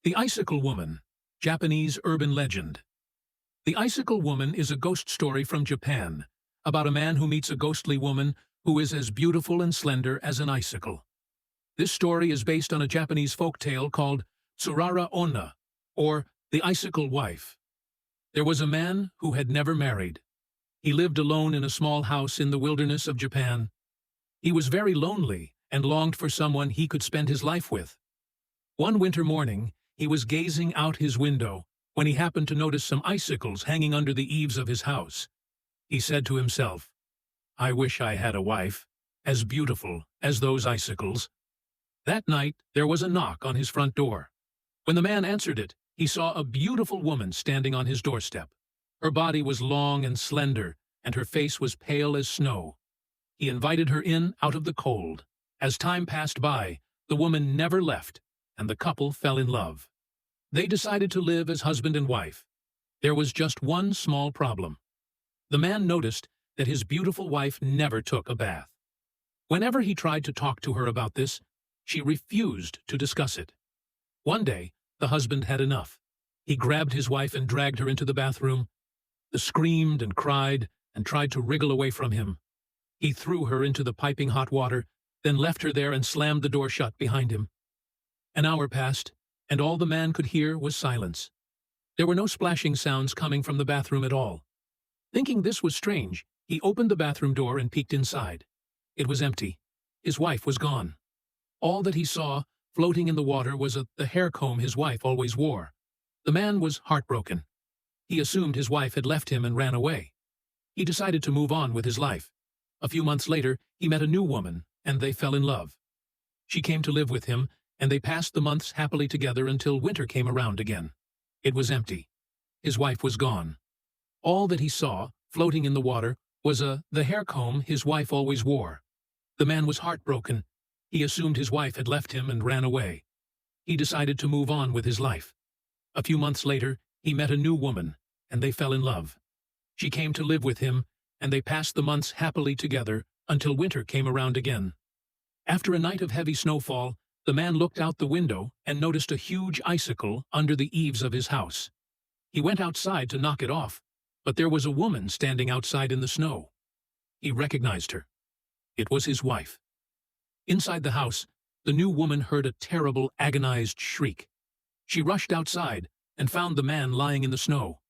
The Icicle Woman, Japanese urban legend. The Icicle Woman is a ghost story from Japan about a man who meets a ghostly woman who is as beautiful and slender as an icicle. This story is based on a Japanese folk tale called Tsurara Onna, or the Icicle Wife. There was a man who had never married. He lived alone in a small house in the wilderness of Japan. He was very lonely and longed for someone he could spend his life with. One winter morning, he was gazing out his window when he happened to notice some icicles hanging under the eaves of his house. He said to himself, "I wish I had a wife as beautiful as those icicles." That night, there was a knock on his front door. When the man answered it, he saw a beautiful woman standing on his doorstep. Her body was long and slender, and her face was pale as snow. He invited her in out of the cold. As time passed by, the woman never left, and the couple fell in love. They decided to live as husband and wife. There was just one small problem. The man noticed that his beautiful wife never took a bath. Whenever he tried to talk to her about this, she refused to discuss it. One day, the husband had enough. He grabbed his wife and dragged her into the bathroom. She screamed and cried and tried to wriggle away from him. He threw her into the piping hot water, then left her there and slammed the door shut behind him. An hour passed, and all the man could hear was silence. There were no splashing sounds coming from the bathroom at all. Thinking this was strange, he opened the bathroom door and peeked inside. It was empty. His wife was gone. All that he saw, floating in the water, was the hair comb his wife always wore. The man was heartbroken. He assumed his wife had left him and ran away. He decided to move on with his life. A few months later, he met a new woman, and they fell in love. She came to live with him, and they passed the months happily together until winter came around again. It was empty. His wife was gone. All that he saw, floating in the water, was the hair comb his wife always wore. The man was heartbroken. He assumed his wife had left him and ran away. He decided to move on with his life. A few months later, he met a new woman, and they fell in love. She came to live with him, and they passed the months happily together until winter came around again. After a night of heavy snowfall, the man looked out the window and noticed a huge icicle under the eaves of his house. He went outside to knock it off, but there was a woman standing outside in the snow. He recognized her. It was his wife. Inside the house, the new woman heard a terrible, agonized shriek. She rushed outside and found the man lying in the snow.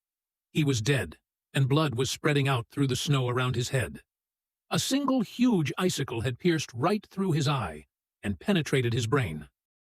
He was dead, and blood was spreading out through the snow around his head. A single huge icicle had pierced right through his eye and penetrated his brain.